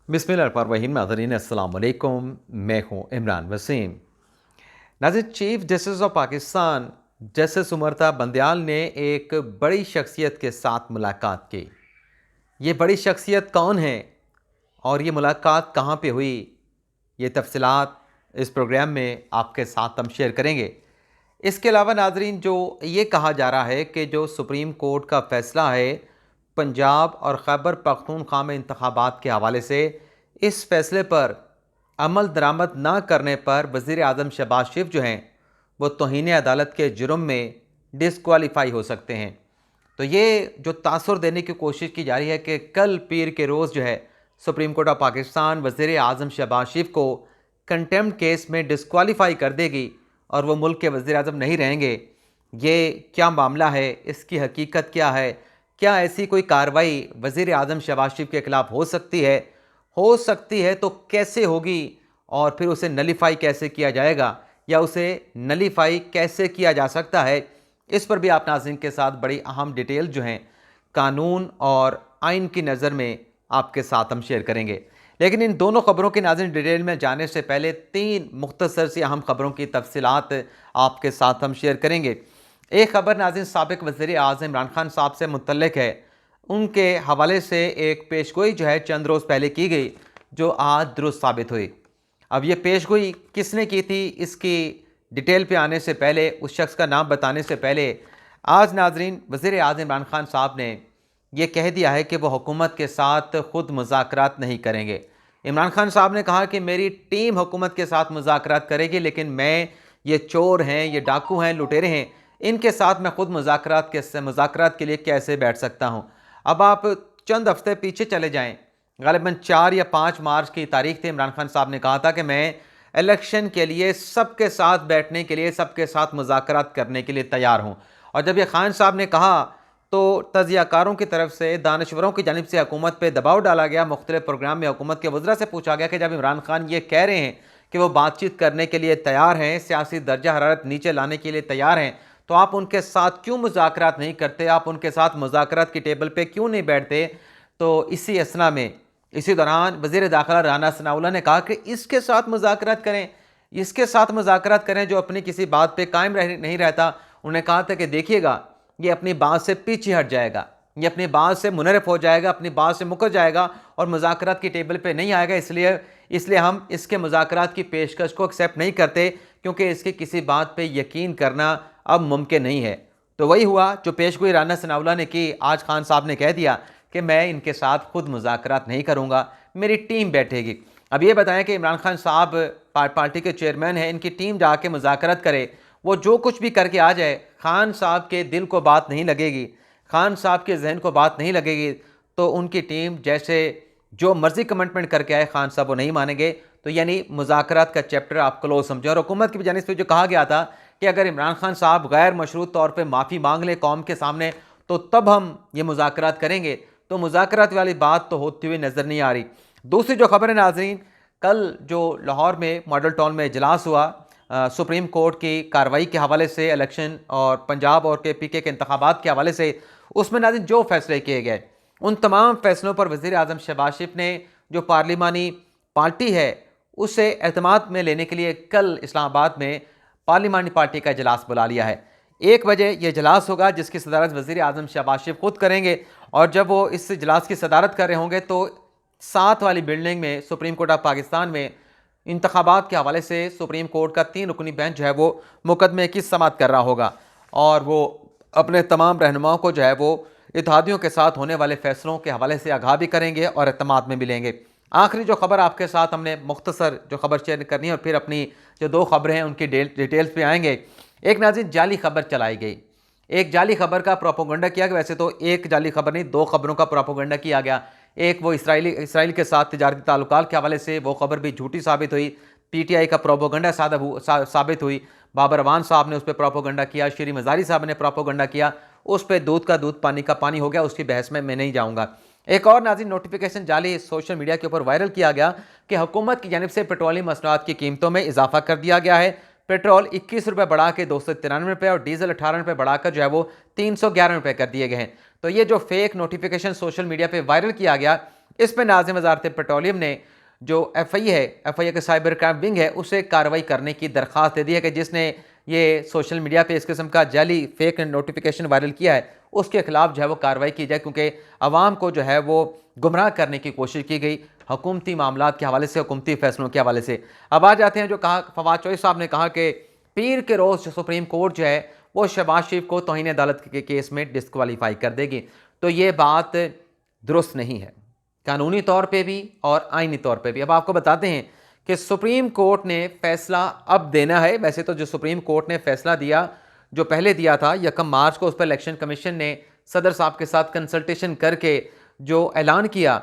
बिस्मिल्लाहिर्रहमानिर्रहीम। नाज़रीन अस्सलाम वालेकुम, मैं हूँ इमरान वसीम। नाज़रीन, chief justice of Pakistan justice Umar Ata Bandial ने एक बड़ी शख्सियत के साथ मुलाकात की। ये बड़ी शख्सियत कौन है और ये मुलाकात कहाँ पे हुई, ये तफसीलात इस प्रोग्राम में आपके साथ हम शेयर करेंगे। इसके अलावा नाज़रीन, जो ये कहा जा रहा है कि जो सुप्रीम कोर्ट का फ़ैसला है पंजाब और खैबर पख्तूनख्वा में इंतखाबात के हवाले से, इस फ़ैसले पर अमल दरामद ना करने पर वज़ीर आज़म शहबाज शरीफ जो हैं वो तौहीन अदालत के जुर्म में डिसक्वालीफाई हो सकते हैं। तो ये जो तासुर देने की कोशिश की जा रही है कि कल पीर के रोज़ जो है सुप्रीम कोर्ट ऑफ पाकिस्तान वज़ीर आज़म शहबाज शरीफ को कंटेम्प्ट केस में डिसक्वालीफाई कर देगी और वो मुल्क के वज़ीर आज़म नहीं रहेंगे। ये क्या मामला है, इसकी हकीकत क्या है, क्या ऐसी कोई कार्रवाई वज़ीर आज़म शहबाज शरीफ के ख़िलाफ़ हो सकती है तो कैसे होगी, और फिर उसे नलीफाई कैसे किया जाएगा या उसे नलीफाई कैसे किया जा सकता है, इस पर भी आप नाज़रीन के साथ बड़ी अहम डिटेल जो हैं कानून और आइन की नज़र में आपके साथ हम शेयर करेंगे। लेकिन इन दोनों ख़बरों की नाज़रीन डिटेल में जाने से पहले तीन मुख्तसर सी अहम ख़बरों की तफसीलात आपके साथ हम शेयर करेंगे। एक ख़बर नाज़रीन साबिक़ वज़ीर आज़म इमरान खान साहब से मुतल्लिक़ है। उनके हवाले से एक पेशगोई जो है चंद रोज़ पहले की गई, जो आज दुरुस्त साबित हुई। अब ये पेशगोई किसने की थी, इसकी डिटेल पे आने से पहले, उस शख्स का नाम बताने से पहले, आज नाज़रीन वज़ीर आज़म इमरान खान साहब ने ये कह दिया है कि वो हुकूमत के साथ ख़ुद मुज़ाकरात नहीं करेंगे। इमरान खान साहब ने कहा कि मेरी टीम हुकूमत के साथ मुज़ाकरात करेगी, लेकिन मैं, ये चोर हैं, ये डाकू हैं, लुटेरे हैं, इनके साथ मैं ख़ुद मुज़ाकरात के लिए कैसे बैठ सकता हूँ। अब आप चंद हफ्ते पीछे चले जाएं, ग़ालिबन 4 या 5 मार्च की तारीख थी। इमरान खान साहब ने कहा था कि मैं इलेक्शन के लिए सबके साथ बैठने के लिए, सबके साथ मुज़ाकरात करने के लिए तैयार हूँ। और जब ये खान साहब ने कहा तो तजियाकारों की तरफ से, दानश्वरों की जानिब से हुकूमत पर दबाव डाला गया। मुख्तलिफ प्रोग्राम में हुकूमत के वज़रा से पूछा गया कि जब इमरान खान ये कह रहे हैं कि वो बातचीत करने के लिए तैयार हैं, सियासी दर्जा हरारत नीचे लाने के लिए तैयार हैं, तो आप उनके साथ क्यों मुज़ाकरात नहीं करते, आप उनके साथ मुज़ाकरात की टेबल पे क्यों नहीं बैठते। तो इसी दौरान वज़ीर दाखिला राना सनाउल्लाह ने कहा कि इसके साथ मुज़ाकरात करें, इसके साथ मुज़ाकरात करें जो अपनी किसी बात पे कायम नहीं रहता। उन्होंने कहा था कि देखिएगा, ये अपनी बात से पीछे हट जाएगा, ये अपनी बात से मुनहरफ हो जाएगा, अपनी बात से मुकर जाएगा और मुज़ाकरात की टेबल पे नहीं आएगा। इसलिए हम इसके मुज़ाकरात की पेशकश को एक्सेप्ट नहीं करते, क्योंकि इसकी किसी बात पे यकीन करना अब मुमकिन नहीं है। तो वही हुआ जो पेशगोई राना सनाउल्लाह ने की। आज खान साहब ने कह दिया कि मैं इनके साथ खुद मुज़ाकरात नहीं करूँगा, मेरी टीम बैठेगी। अब ये बताएं कि इमरान खान साहब पार्टी के चेयरमैन हैं, इनकी टीम जाके मुज़ाकरात करे, वो जो कुछ भी करके आ जाए, खान साहब के दिल को बात नहीं लगेगी, खान साहब के जहन को बात नहीं लगेगी, तो उनकी टीम जैसे जो मर्जी कमिटमेंट करके आए, खान साहब वो नहीं मानेंगे। तो यानी मुज़ाकरात का चैप्टर आप क्लोज समझें। और हुकूमत की जानिब से जो कहा गया था कि अगर इमरान खान साहब गैर मशरूत तौर पर माफ़ी मांग लें कौम के सामने, तो तब हम ये मुज़ाकरात करेंगे। तो मुज़ाकरात वाली बात तो होती हुई नज़र नहीं आ रही। दूसरी जो खबर है नाज़रीन, कल जो लाहौर में मॉडल टाउन में इजलास हुआ सुप्रीम कोर्ट की कार्रवाई के हवाले से, इलेक्शन और पंजाब और KPK के इंतखाबात के हवाले से, उसमें नाज़रीन जो फैसले किए गए, उन तमाम फैसलों पर वज़ीर आज़म शहबाज शरीफ ने जो पार्लिमानी पार्टी है उसे एतमाद में लेने के लिए कल इस्लामाबाद में पार्लिमानी पार्टी का इजलास बुला लिया है। 1 बजे ये इजलास होगा जिसकी सदारत वज़ीर आज़म शहबाज शरीफ खुद करेंगे। और जब वो इस इजलास की सदारत कर रहे होंगे तो 7 वाली बिल्डिंग में सुप्रीम कोर्ट ऑफ पाकिस्तान में इंतखाबात के हवाले से सुप्रीम कोर्ट का 3 रुकनी बेंच जो है वो मुकदमे की समाअत कर रहा होगा, और वो अपने तमाम रहनुमाओं को जो है वो इत्तेहादियों के साथ होने वाले फैसलों के हवाले से आगाह भी करेंगे और एतमाद में मिलेंगे। आखिरी जो खबर आपके साथ हमने मुख्तसर जो खबर शेयर करनी है, और फिर अपनी जो 2 खबरें हैं उनकी डिटेल्स पे आएंगे। एक नाज़रीन जाली खबर चलाई गई, एक जाली खबर का प्रोपोगंडा किया गया। वैसे तो एक जाली खबर नहीं, 2 खबरों का प्रोपोगंडा किया गया। एक वो इसराइल के साथ तिजारती ताल्लुकात के हवाले से, वो खबर भी झूठी साबित हुई, PTI का प्रोपोगंडा साबित हुई। बाबर अवान साहब ने उस पर प्रोपोगंडा किया, श्री मज़ारी साहब ने प्रोपोगंडा किया, उस पर दूध का दूध पानी का पानी हो गया। उसकी बहस में मैं नहीं जाऊँगा। एक और नाज़रीन नोटिफिकेशन जाली सोशल मीडिया के ऊपर वायरल किया गया कि हुकूमत की जानिब से पेट्रोलियम मसनूआत की कीमतों में इजाफा कर दिया गया है। पेट्रोल 21 रुपये बढ़ा के 293 रुपये और डीजल 18 रुपये बढ़ाकर जो है वो 311 रुपये कर दिए गए हैं। तो ये जो फेक नोटिफिकेशन सोशल मीडिया पे वायरल किया गया, इस पर नाज़िम वज़ारत पेट्रोलियम ने जो एफआईए के साइबर क्राइम विंग है उसे कार्रवाई करने की दरख्वास्त दे दी है कि जिसने ये सोशल मीडिया पे इस किस्म का जाली फेक नोटिफिकेशन वायरल किया है उसके खिलाफ जो है वो कार्रवाई की जाए, क्योंकि आवाम को जो है वो गुमराह करने की कोशिश की गई हुकूमती मामलात के हवाले से, हुकूमती फैसलों के हवाले से। अब आ जाते हैं जो कहा फवाद चौधरी साहब ने कहा कि पीर के रोज़ सुप्रीम कोर्ट जो है वो शहबाज शरीफ को तौहीन अदालत के केस में डिस्क्वालीफाई कर देगी। तो ये बात दुरुस्त नहीं है कानूनी तौर पे भी और आइनी तौर पे भी। अब आपको बताते हैं कि सुप्रीम कोर्ट ने फैसला अब देना है। वैसे तो जो सुप्रीम कोर्ट ने फैसला दिया, जो पहले दिया था 1 मार्च को, उस पर इलेक्शन कमीशन ने सदर साहब के साथ कंसल्टेशन करके जो ऐलान किया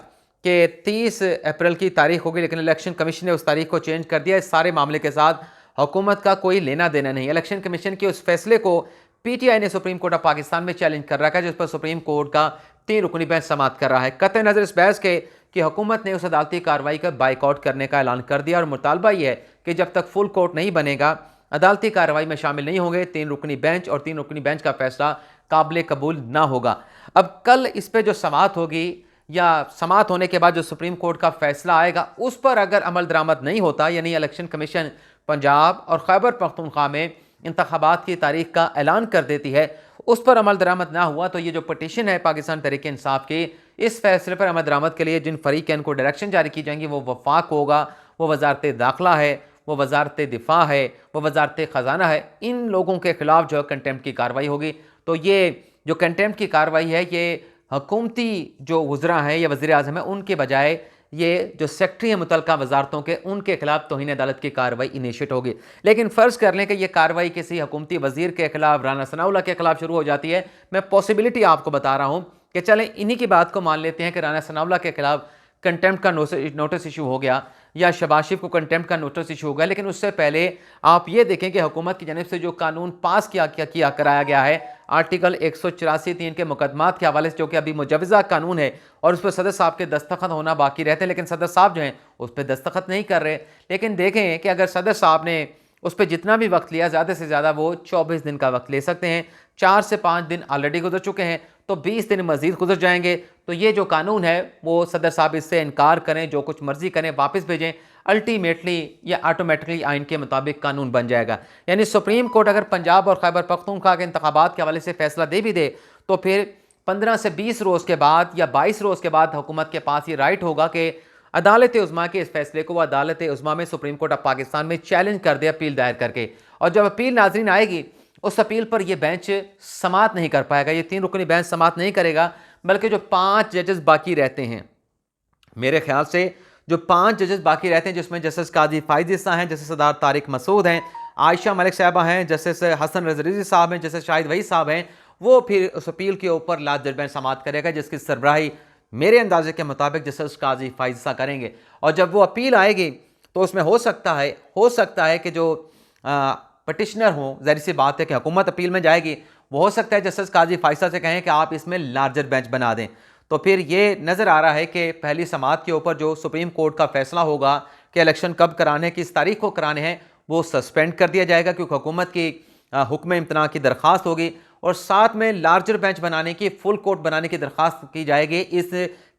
कि 30 अप्रैल की तारीख होगी, लेकिन इलेक्शन कमीशन ने उस तारीख को चेंज कर दिया। इस सारे मामले के साथ हुकूमत का कोई लेना देना नहीं। इलेक्शन कमीशन के उस फैसले को पीटीआई ने सुप्रीम कोर्ट ऑफ पाकिस्तान में चैलेंज कर रखा है, जिस पर सुप्रीम कोर्ट का 3 रुकनी बेंच समाअत कर रहा है। कतई नज़र इस बहस के कि हुकूमत ने उस अदालती कार्रवाई का बाइकआउट करने का ऐलान कर दिया और मुतालबा यह है कि जब तक फुल कोर्ट नहीं बनेगा अदालती कार्रवाई में शामिल नहीं होंगे 3 रुकनी बेंच, और 3 रुकनी बेंच का फैसला काबिल कबूल ना होगा। अब कल इस पर जो समाअत होगी या समाअत होने के बाद जो सुप्रीम कोर्ट का फैसला आएगा उस पर अगर अमल दरामद नहीं होता, यानी इलेक्शन कमीशन पंजाब और खैबर पख्तूनख्वा में इंतखाबात की तारीख का ऐलान कर देती है, उस पर अमल दरामद ना हुआ तो ये जो पटिशन है पाकिस्तान तहरीक इंसाफ की, इस फैसले पर अमल दरामद के लिए जिन फरीकैन को डायरेक्शन जारी की जाएंगी वो वफाक होगा, वो वजारत दाखिला है, वो वजारत दिफा है, वो वजारत ख़जाना है। इन लोगों के खिलाफ जो कंटेम्प्ट की कार्रवाई होगी। तो ये जो कंटेम्प्ट की कार्रवाई है ये हुकूमती जो वज़रा हैं या वज़ीर आज़म है उनके बजाय ये जो सेक्रेटरी हैं मुतल्लिका वजारतों के, उनके खिलाफ तौहीन अदालत की कार्रवाई इनिशिएट होगी। लेकिन फ़र्ज़ कर लें कि ये कार्रवाई किसी हुकूमती वज़ीर के खिलाफ, राना सनाउल्लाह के खिलाफ शुरू हो जाती है। मैं पॉसिबिलिटी आपको बता रहा हूँ कि चलें इन्हीं की बात को मान लेते हैं कि राना सनाउल्लाह के खिलाफ कंटेम्प्ट का नोटिस इशू हो गया या शहबाज शरीफ को कंटेम्प्ट का नोटिस इशू हो गया। लेकिन उससे पहले आप ये देखें कि हुकूमत की जानिब से जो कानून पास कराया गया है आर्टिकल 184(3) के मुकदमात के हवाले से, जो कि अभी मुजवज़ा कानून है और उस पर सदर साहब के दस्तखत होना बाकी रहते हैं, लेकिन सदर साहब जो हैं उस पर दस्तखत नहीं कर रहे। लेकिन देखें कि अगर सदर साहब ने उस पर जितना भी वक्त लिया, ज़्यादा से ज़्यादा वो 24 दिन का वक्त ले सकते हैं। 4 से 5 दिन ऑलरेडी गुजर चुके हैं, तो 20 दिन मजीद गुजर जाएंगे। तो ये जो कानून है वो सदर साहब इससे इनकार करें, जो कुछ मर्जी करें, वापस भेजें, अल्टीमेटली या ऑटोमेटिकली आइन के मुताबिक कानून बन जाएगा। यानी सुप्रीम कोर्ट अगर पंजाब और खैबर पख्तूनख्वा के इंतखाबात के हवाले से फैसला दे भी दे तो फिर 15 से 20 रोज़ के बाद या 22 रोज़ के बाद हुकूमत के पास ये राइट होगा कि अदालत उज़्मा के इस फैसले को वो अदालत उज़्मा में सुप्रीम कोर्ट ऑफ पाकिस्तान में चैलेंज कर दे, अपील दायर करके। और जब अपील नाज़रीन आएगी उस अपील पर यह बेंच समाअत नहीं कर पाएगा, ये 3 रुकनी बेंच समाअत नहीं करेगा, बल्कि जो 5 जजेस बाकी रहते हैं, मेरे ख्याल से जो 5 जजेस बाकी रहते हैं, जिसमें जस्टिस काजी फाइज इसा हैं, जस्टिस सरदार तारिक मसूद हैं, आयशा मलिक साहबा हैं, जस्टिस हसन रज़ी साहब हैं, जस्टिस शाहिद वही साहब हैं, वो फिर उस अपील के ऊपर लार्जर बेंच समाअत करेगा, जिसकी सरबराही मेरे अंदाजे के मुताबिक जस्टिस काजी फाइज इसा करेंगे। और जब वो अपील आएगी तो उसमें हो सकता है कि जो पटिशनर हों, ज़ाहिर सी बात है कि हुकूमत अपील में जाएगी, वो हो सकता है जस्टिस काजी फाइसा से कहें कि आप इसमें लार्जर बेंच बना दें। तो फिर ये नज़र आ रहा है कि पहली समाअत के ऊपर जो सुप्रीम कोर्ट का फैसला होगा कि इलेक्शन कब कराने, किस तारीख को कराने हैं, वो सस्पेंड कर दिया जाएगा, क्योंकि हुकूमत की हुक्म इम्तना की दरख्वास्त होगी और साथ में लार्जर बेंच बनाने की, फुल कोर्ट बनाने की दरख्वास्त की जाएगी, इस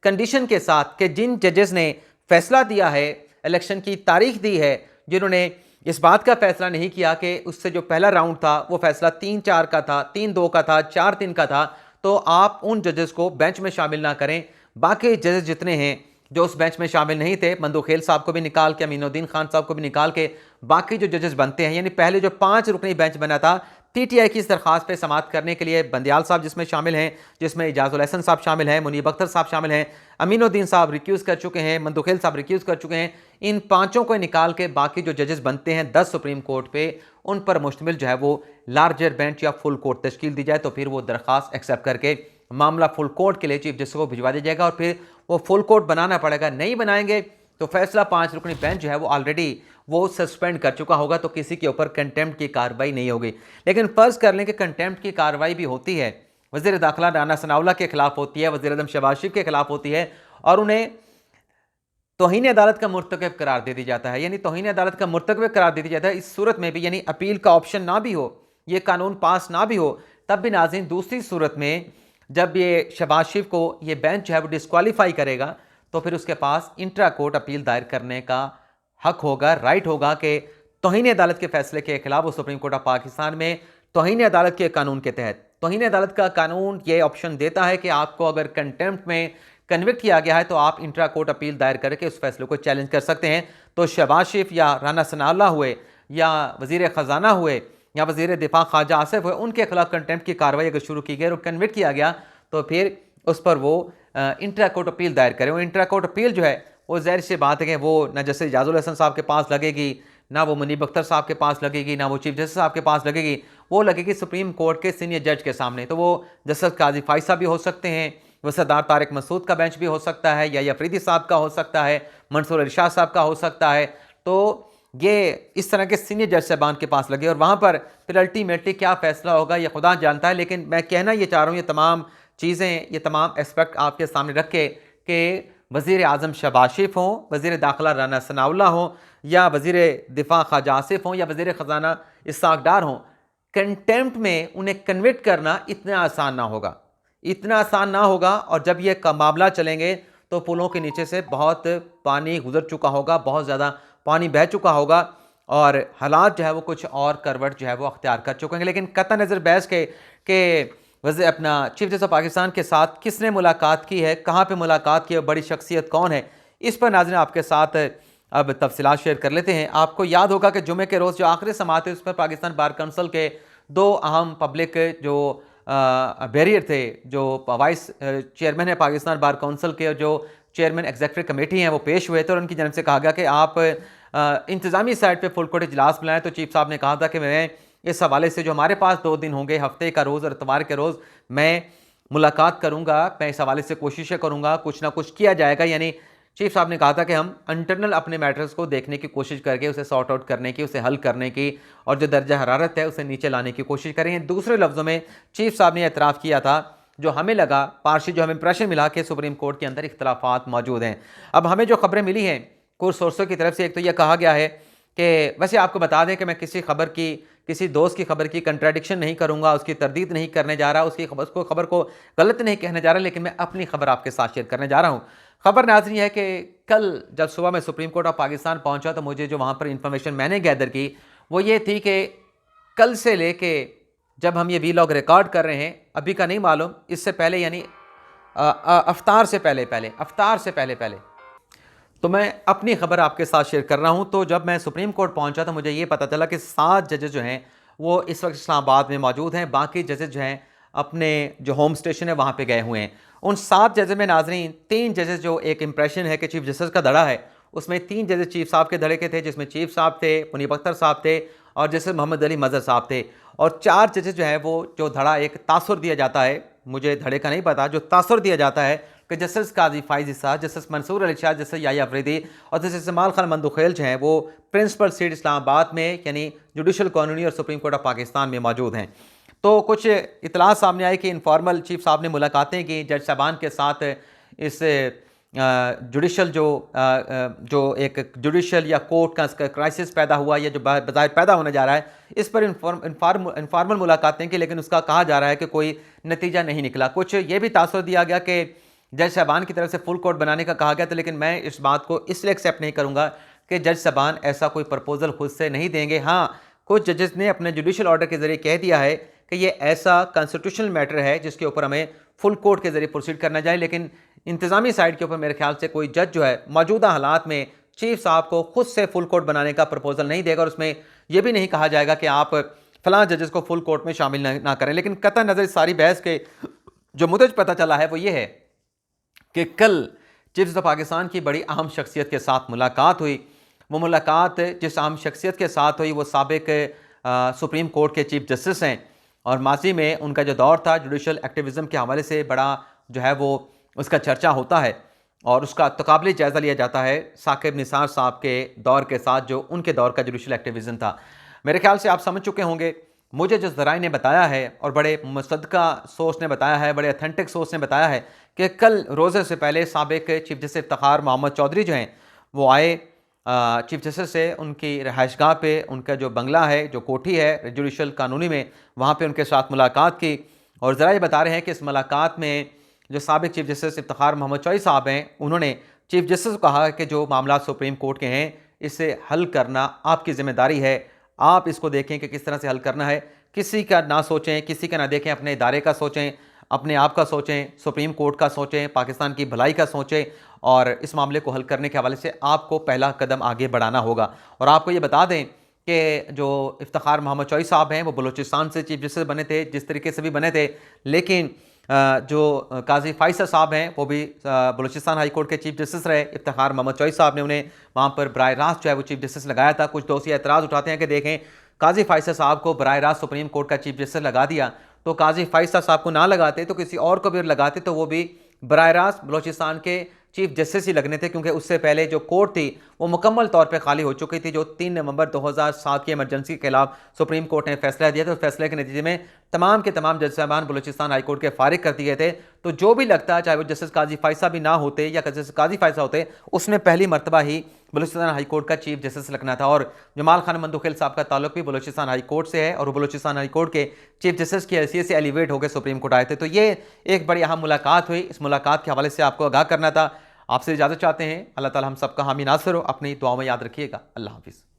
कंडीशन के साथ कि जिन जजेस ने फैसला दिया है, इलेक्शन की तारीख दी है, जिन्होंने इस बात का फैसला नहीं किया कि उससे जो पहला राउंड था वो फैसला 3-4 का था, 3-2 का था, 4-3 का था, तो आप उन जजेस को बेंच में शामिल ना करें। बाकी जजेस जितने हैं जो उस बेंच में शामिल नहीं थे, मंदूखेल साहब को भी निकाल के, अमीनुद्दीन खान साहब को भी निकाल के, बाकी जो जजेस बनते हैं, यानी पहले जो 5 रुकनी बेंच बना था पीटीआई की इस दरख्वास्त पे समाअत करने के लिए, बंदियाल साहब जिसमें शामिल हैं, जिसमें इजाजुल हसन साहब शामिल हैं, मुनीब अख्तर साहब शामिल हैं, अमीनुद्दीन साहब रिक्यूज़ कर चुके हैं, मंदूखेल साहब रिक्यूज़ कर चुके हैं, इन 5 को निकाल के बाकी जो जजेस बनते हैं 10 सुप्रीम कोर्ट पे, उन पर मुश्तमिल जो है वो लार्जर बेंच या फुल कोर्ट तश्कील दी जाए। तो फिर वो दरख्वास्त एक्सेप्ट करके मामला फुल कोर्ट के लिए चीफ जस्टिस को भिजवा दिया जाएगा और फिर वो फुल कोर्ट बनाना पड़ेगा। नहीं बनाएंगे तो फैसला 5 रुकनी बेंच जो है वो ऑलरेडी वो सस्पेंड कर चुका होगा, तो किसी के ऊपर कंटेम्प्ट की कार्रवाई नहीं होगी। लेकिन फ़र्ज़ कर लें कि कंटेम्प्ट की कार्रवाई भी होती है, वज़ीर दाखिला राना सनाउल्लाह के खिलाफ होती है, वज़ीर आज़म शहबाज शरीफ के खिलाफ होती है, और उन्हें तौहीन अदालत का मुर्तकब करार दे दिया जाता है, यानी तौहीन अदालत का मुर्तकब करार दे दिया जाता है। इस सूरत में भी, यानी अपील का ऑप्शन ना भी हो, ये कानून पास ना भी हो, तब भी नाज़रीन दूसरी सूरत में जब ये शहबाज शरीफ को ये बेंच जो है वो डिस्क्वालीफाई करेगा, तो फिर उसके पास इंट्रा कोर्ट अपील दायर करने का हक होगा, राइट होगा कि तौहीन अदालत के फैसले के खिलाफ वो सुप्रीम कोर्ट ऑफ पाकिस्तान में तौहीन अदालत के कानून के तहत, तौहीन अदालत का कानून ये ऑप्शन देता है कि आपको अगर कंटेम्प्ट में कन्विक्ट किया गया है तो आप इंट्रा कोर्ट अपील दायर करके उस फैसले को चैलेंज कर सकते हैं। तो शहबाज शरीफ या राना सनाउल्लाह हुए या वज़ीर ख़जाना हुए या वज़ीर दिफा ख्वाजा आसिफ हुए, उनके खिलाफ कंटेम्प्ट की कार्रवाई अगर शुरू की गई और कन्विक्ट किया गया तो फिर उस पर वो इंट्रा कोर्ट अपील दायर करें। वो इंट्रा कोर्ट अपील जो है वो ज़ाहिर सी बात है कि वो न जैसे इजाज़ुल हसन साहब के पास लगेगी, ना वो मुनीब अख्तर साहब के पास लगेगी, ना वो चीफ जस्टिस साहब के पास लगेगी, वो लगेगी सुप्रीम कोर्ट के सीनियर जज के सामने। तो वो जस्टिस काजी फाइसा भी हो सकते हैं, वो सरदार तारिक मसूद का बेंच भी हो सकता है, या अफरीदी साहब का हो सकता है, मंसूर अली शाह साहब का हो सकता है। तो ये इस तरह के सीनियर जज साहबान के पास लगे और वहाँ पर फिर अल्टीमेटली क्या फ़ैसला होगा ये खुदा जानता है। लेकिन मैं कहना ये चाह रहा हूँ, ये तमाम चीज़ें, ये तमाम एस्पेक्ट आपके सामने रख के कि वज़ीर आज़म शहबाज शरीफ हों, वज़ीर दाखिला राना सनाउल्लाह हों, या वज़ीर दिफा ख्वाजा आसिफ हों, या वज़ीर ख़जाना इसहाक़ डार हों, कंटेम्प्ट में उन्हें कन्विक्ट करना इतना आसान ना होगा, इतना आसान ना होगा। और जब ये मामला चलेंगे तो पुलों के नीचे से बहुत पानी गुजर चुका होगा, बहुत ज़्यादा पानी बह चुका होगा और हालात जो है वो कुछ और करवट जो है वो अख्तियार कर चुके हैं। लेकिन कतई नज़र बहस के वज़ीर अपना चीफ जस्टिस ऑफ पाकिस्तान के साथ किसने मुलाकात की है, कहाँ पे मुलाकात की है, बड़ी शख्सियत कौन है, इस पर नाज़रीन आपके साथ अब तफसीलात शेयर कर लेते हैं। आपको याद होगा कि जुमे के रोज़ जो आखिरी समाअत है उस पर पाकिस्तान बार काउंसिल के दो अहम पब्लिक जो बैरियर थे, जो वाइस चेयरमैन है पाकिस्तान बार काउंसिल के, जो चेयरमैन एग्जीक्यूटिव कमेटी हैं, वो पेश हुए थे और उनकी जानब से कहा गया कि आप इंतज़ामी साइड पे फुल कोर्ट इजलास बुलाएं। तो चीफ साहब ने कहा था कि मैं इस हवाले से जो हमारे पास 2 दिन होंगे, हफ्ते का रोज़ और इतवार के रोज़, मैं मुलाकात करूँगा, मैं इस हवाले से कोशिशें करूँगा, कुछ ना कुछ किया जाएगा। यानी चीफ साहब ने कहा था कि हम इंटरनल अपने मैटर्स को देखने की कोशिश करके उसे सॉर्ट आउट करने की, उसे हल करने की और जो दर्जा हरारत है उसे नीचे लाने की कोशिश करेंगे। दूसरे लफ्ज़ों में चीफ साहब ने एतराफ़ किया था, जो हमें लगा पार्शी, जो हमें इंप्रेशन मिला कि सुप्रीम कोर्ट के अंदर इख्तलाफात मौजूद हैं। अब हमें जो खबरें मिली हैं कुछ सोर्सों की तरफ से, एक तो यह कहा गया है कि वैसे आपको बता दें कि मैं किसी दोस्त की खबर की कंट्राडिक्शन नहीं करूंगा, उसकी तरदीद नहीं करने जा रहा, उसकी खबर को गलत नहीं कहने जा रहा, लेकिन मैं अपनी खबर आपके साथ शेयर करने जा रहा हूं। खबर नाज़रीन है कि कल जब सुबह मैं सुप्रीम कोर्ट ऑफ पाकिस्तान पहुंचा तो मुझे जो वहां पर इंफॉर्मेशन मैंने गैदर की वो ये थी कि कल से लेके जब हम ये वीलॉग रिकॉर्ड कर रहे हैं, अभी का नहीं मालूम, इससे पहले यानी अफ्तार से पहले तो मैं अपनी खबर आपके साथ शेयर कर रहा हूं। तो जब मैं सुप्रीम कोर्ट पहुंचा तो मुझे ये पता चला कि 7 जजेस जो हैं वो इस वक्त इस्लामाबाद में मौजूद हैं, बाकी जजेस जो हैं अपने जो होम स्टेशन है वहाँ पे गए हुए हैं। उन 7 जजेस में नाजरीन 3 जजेस, जो एक इंप्रेशन है कि चीफ जस्टिस का धड़ा है, उसमें 3 जजेस चीफ साहब के धड़े के थे, जिसमें चीफ साहब थे, मुनीब अख्तर साहब थे और जस्टिस मोहम्मद अली मजहर साहब थे। और 4 जजेस जो है वो जो धड़ा एक तासुर दिया जाता है, मुझे धड़े का नहीं पता, जो तासुर दिया जाता है कि जस्टिस काजी फाइज़ साहब, जस्टिस मंसूर अली शाह, जस्टिस याह्या अफरीदी और जस्टिस जमाल खान मंदुखेल जो हैं वो प्रिंसिपल सीट इस्लामाबाद में यानी जुडिशल कॉलोनी और सुप्रीम कोर्ट ऑफ पाकिस्तान में मौजूद हैं। तो कुछ इतला सामने आई कि इनफॉर्मल चीफ साहब ने मुलाकातें की जज साहबान के साथ। इस जुडिशल जो एक जुडिशल या कोर्ट का क्राइसिस पैदा हुआ या जो बाज़ाहिर पैदा होने जा रहा है, इस पर इनफॉर्मल मुलाकातें की, लेकिन उसका कहा जा रहा है कि कोई नतीजा नहीं निकला। कुछ ये भी तासुर दिया गया कि जज साहबान की तरफ से फुल कोर्ट बनाने का कहा गया था, लेकिन मैं इस बात को इसलिए एक्सेप्ट नहीं करूँगा कि जज साहबान ऐसा कोई प्रपोजल खुद से नहीं देंगे। हाँ, कुछ जजेस ने अपने जुडिशल ऑर्डर के ज़रिए कह दिया है कि ये ऐसा कॉन्स्टिट्यूशनल मैटर है जिसके ऊपर हमें फुल कोर्ट के ज़रिए प्रोसीड करना चाहिए, लेकिन इंतज़ामी साइड के ऊपर मेरे ख्याल से कोई जज जो है मौजूदा हालात में चीफ साहब को खुद से फुल कोर्ट बनाने का प्रपोजल नहीं देगा और उसमें यह भी नहीं कहा जाएगा कि आप फलां जजेस को फुल कोर्ट में शामिल ना करें। लेकिन कतई नज़र इस सारी बहस के जो मुझे पता चला है वो ये है कि कल चीफ जस्टिस ऑफ पाकिस्तान की बड़ी अहम शख्सियत के साथ मुलाकात हुई। वो मुलाकात जिस अहम शख्सियत के साथ हुई वो साबिक सुप्रीम कोर्ट के चीफ जस्टिस हैं और माजी में उनका जो दौर था जुडिशल एक्टिविज़म के हवाले से बड़ा जो है वो उसका चर्चा होता है और उसका तकाबली जायज़ा लिया जाता है साकिब निसार साहब के दौर के साथ, जो उनके दौर का जुडिशल एक्टिविज़म था। मेरे ख्याल से आप समझ चुके होंगे, मुझे जो ज़राए ने बताया है और बड़े मुसद्दका सोर्स ने बताया है, बड़े अथेंटिक सोर्स ने बताया है कि कल रोज़े से पहले साबिक चीफ जस्टिस इफ्तिखार मोहम्मद चौधरी जो हैं वो आए चीफ जस्टिस से उनकी रहायशगाह पे, उनका जो बंगला है, जो कोठी है जुडिशल कानूनी में, वहाँ पे उनके साथ मुलाकात की। और ज़रा ये बता रहे हैं कि इस मुलाकात में जो साबिक चीफ जस्टिस इफ्तिखार मोहम्मद चौधरी साहब हैं उन्होंने चीफ जस्टिस को कहा कि जो मामला सुप्रीम कोर्ट के हैं इसे हल करना आपकी जिम्मेदारी है, आप इसको देखें कि किस तरह से हल करना है। किसी का ना सोचें, किसी का ना देखें, अपने इदारे का सोचें, अपने आप का सोचें, सुप्रीम कोर्ट का सोचें, पाकिस्तान की भलाई का सोचें और इस मामले को हल करने के हवाले से आपको पहला कदम आगे बढ़ाना होगा। और आपको ये बता दें कि जो इफ्तिखार मोहम्मद चौधरी साहब हैं वो बलूचिस्तान से चीफ जस्टिस बने थे, जिस तरीके से भी बने थे, लेकिन जो काजी फाइसा साहब हैं वो भी बलूचिस्तान हाई कोर्ट के चीफ जस्टिस रहे। इफ्तिखार मोहम्मद चौधरी साहब ने उन्हें वहाँ पर बराह रास्त जो है वो चीफ जस्टिस लगाया था। कुछ दोस्त ये एतराज़ उठाते हैं कि देखें काजी फाइसा साहब को बराह रास्त सुप्रीम कोर्ट का चीफ जस्टिस लगा दिया, तो काजी फाइसा साहब को ना लगाते तो किसी और को भी लगाते तो वो भी बराह रास्त बलूचिस्तान के चीफ जस्टिस ही लगने थे, क्योंकि उससे पहले जो कोर्ट थी वो मुकम्मल तौर पे खाली हो चुकी थी। जो 3 नवंबर 2007 की इमरजेंसी के खिलाफ सुप्रीम कोर्ट ने फैसला दिया था, उस फैसले के नतीजे में तमाम के तमाम जज साहबान बलूचिस्तान हाई कोर्ट के फारिग कर दिए थे। तो जो भी लगता है, चाहे वो जस्टिस काजी फाइसा भी ना होते या जस्टिस काजी फाइसा होते, उसने पहली मरतबा ही बलूचिस्तान हाई कोर्ट का चीफ जस्टिस लगना था। और जमाल खान मंदुखिल साहब का ताल्लुक भी बलूचिस्तान हाई कोर्ट से है और वो बलूचिस्तान हाई कोर्ट के चीफ जस्टिस की हैसियत से एलिवेट होकर सुप्रीम कोर्ट आए थे। तो ये एक बड़ी अहम मुलाकात हुई। इस मुलाकात के हवाले से आपको आगाह करना था। आपसे इजाज़त चाहते हैं। अल्लाह ताला हम सबका हामी नासिर हो। अपनी दुआओं में याद रखिएगा। अल्लाह हाफिज़।